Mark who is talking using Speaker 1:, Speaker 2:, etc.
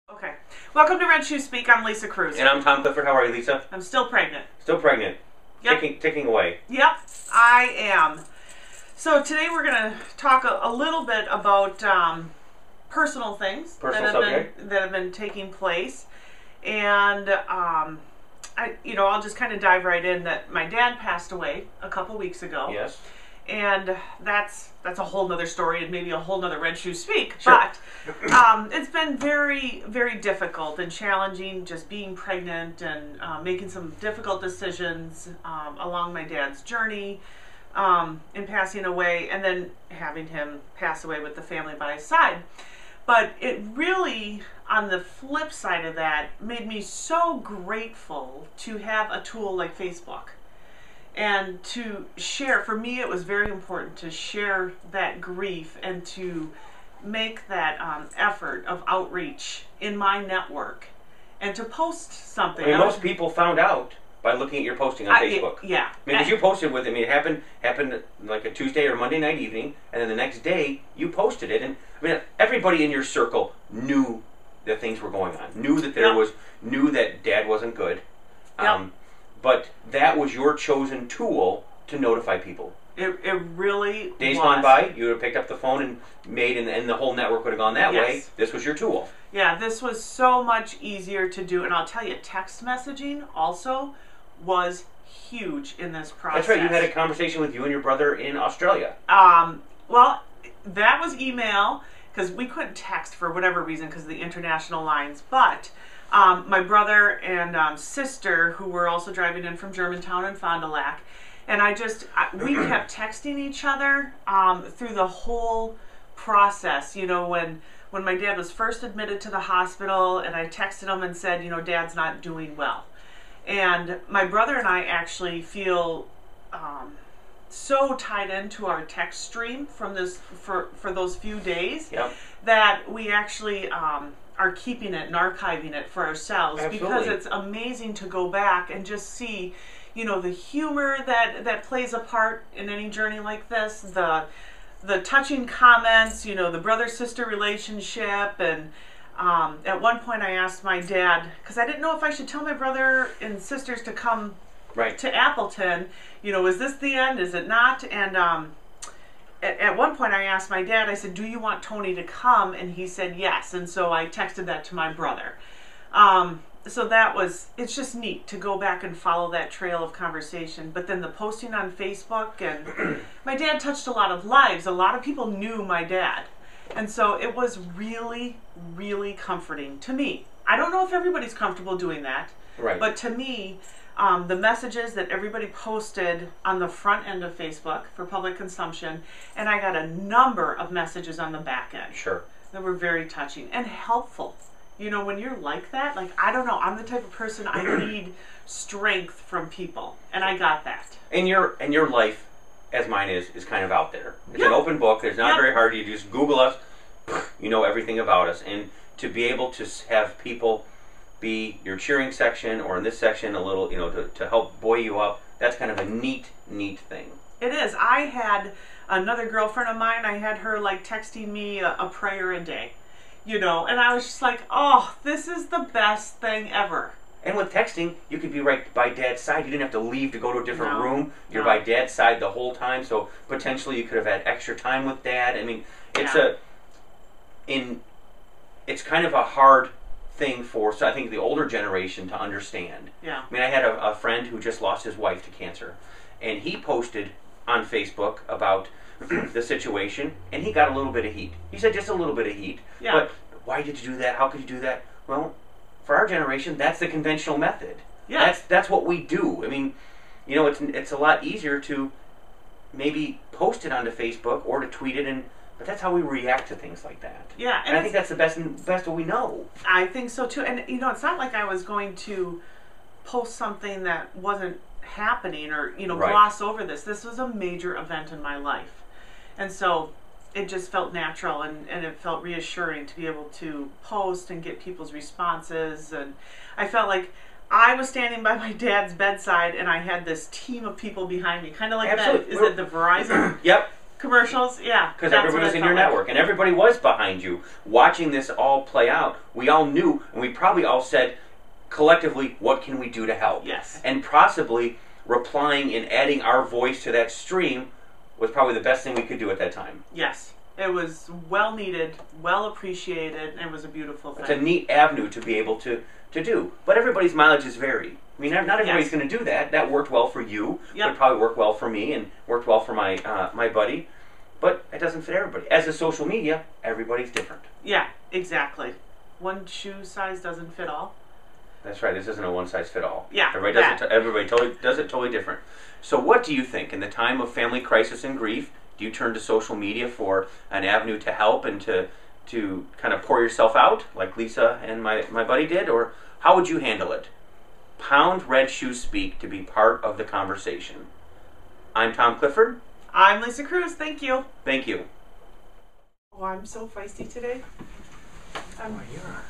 Speaker 1: Okay. Welcome to Red Shoe Speak. I'm Lisa Cruz.
Speaker 2: And I'm Tom Clifford. How are you, Lisa?
Speaker 1: I'm still pregnant.
Speaker 2: Still pregnant.
Speaker 1: Yep.
Speaker 2: Ticking away.
Speaker 1: Yep, I am. So today we're going to talk a little bit about personal things that have been taking place. And I'll just kind of dive right in that my dad passed away a couple weeks ago.
Speaker 2: Yes.
Speaker 1: And that's a whole nother story and maybe a whole nother Red Shoe Speak.
Speaker 2: Sure.
Speaker 1: But it's been very, very difficult and challenging just being pregnant and making some difficult decisions along my dad's journey in passing away, and then having him pass away with the family by his side. But it really, on the flip side of that, made me so grateful to have a tool like Facebook. And to share, for me it was very important to share that grief and to make that effort of outreach in my network and to post something.
Speaker 2: I mean, most people found out by looking at your posting on Facebook.
Speaker 1: Yeah.
Speaker 2: Because you posted with it. I mean, it happened like a Tuesday or Monday night evening, and then the next day you posted it. And I mean, everybody in your circle knew that things were going on, knew that knew that Dad wasn't good. But that was your chosen tool to notify people. It
Speaker 1: really
Speaker 2: Days gone by, you would have picked up the phone and and the whole network would have gone that way. This was your tool.
Speaker 1: Yeah, this was so much easier to do. And I'll tell you, text messaging also was huge in this process.
Speaker 2: That's right. You had a conversation with you and your brother in Australia.
Speaker 1: Well, that was email, because we couldn't text for whatever reason because of the international lines. But my brother and sister, who were also driving in from Germantown and Fond du Lac, and we kept texting each other through the whole process. You know, when my dad was first admitted to the hospital, and I texted him and said, you know, Dad's not doing well. And my brother and I actually feel so tied into our text stream from this for those few days that we actually are keeping it and archiving it for ourselves.
Speaker 2: Absolutely.
Speaker 1: Because it's amazing to go back and just see, you know, the humor that plays a part in any journey like this, the touching comments, you know, the brother-sister relationship. And at one point I asked my dad, because I didn't know if I should tell my brother and sisters to come to Appleton, you know, is this the end, is it not? And at one point I asked my dad, I said, do you want Tony to come? And he said yes. And so I texted that to my brother. So it's just neat to go back and follow that trail of conversation. But then the posting on Facebook, and my dad touched a lot of lives. A lot of people knew my dad. And so it was really, really comforting to me. I don't know if everybody's comfortable doing that.
Speaker 2: Right.
Speaker 1: But to me, the messages that everybody posted on the front end of Facebook for public consumption, and I got a number of messages on the back end.
Speaker 2: Sure.
Speaker 1: That were very touching and helpful. You know, when you're like that, like, I don't know, I'm the type of person, I need strength from people, and I got that. And
Speaker 2: your life, as mine is kind of out there. It's an open book. It's not very hard. You just Google us, you know everything about us. And to be able to have people be your cheering section, or in this section a little, you know, to help buoy you up, that's kind of a neat thing.
Speaker 1: It is. I had another girlfriend of mine, I had her like texting me a prayer a day, you know, and I was just like, oh, this is the best thing ever.
Speaker 2: And with texting, you could be right by Dad's side. You didn't have to leave to go to a different room. You're by Dad's side the whole time, so potentially you could have had extra time with Dad. I mean, it's it's kind of a hard thing for, so I think, the older generation to understand.
Speaker 1: Yeah.
Speaker 2: I mean, I had a friend who just lost his wife to cancer, and he posted on Facebook about the situation, and he got a little bit of heat. He said just a little bit of heat.
Speaker 1: Yeah.
Speaker 2: But why did you do that? How could you do that? Well, for our generation, that's the conventional method.
Speaker 1: Yeah.
Speaker 2: That's what we do. I mean, you know, it's a lot easier to maybe post it onto Facebook or to tweet it, but that's how we react to things like that.
Speaker 1: Yeah.
Speaker 2: And I think that's the best we know.
Speaker 1: I think so too. And you know, it's not like I was going to post something that wasn't happening or, you know, gloss over this. This was a major event in my life. And so it just felt natural, and it felt reassuring to be able to post and get people's responses. And I felt like I was standing by my dad's bedside and I had this team of people behind me, kind of like that. Is it the Verizon?
Speaker 2: Yep.
Speaker 1: Commercials, yeah.
Speaker 2: Because everybody was in your network, and everybody was behind you, watching this all play out. We all knew, and we probably all said, collectively, what can we do to help?
Speaker 1: Yes.
Speaker 2: And possibly replying and adding our voice to that stream was probably the best thing we could do at that time.
Speaker 1: Yes. It was well needed, well appreciated, and it was a beautiful thing.
Speaker 2: It's a neat avenue to be able to do. But everybody's mileages vary. I mean, not everybody's going to do that. That worked well for you.
Speaker 1: Yep.
Speaker 2: Would probably work well for me and worked well for my my buddy. But it doesn't fit everybody. As a social media, everybody's different.
Speaker 1: Yeah, exactly. One shoe size doesn't fit all.
Speaker 2: That's right. This isn't a one-size-fit-all.
Speaker 1: Yeah,
Speaker 2: everybody totally does it totally different. So what do you think? In the time of family crisis and grief, do you turn to social media for an avenue to help and to kind of pour yourself out like Lisa and my buddy did? Or how would you handle it? Pound Red Shoes Speak to be part of the conversation. I'm Tom Clifford.
Speaker 1: I'm Lisa Cruz. Thank you.
Speaker 2: Thank you.
Speaker 1: Oh, I'm so feisty today.
Speaker 2: Oh, you are.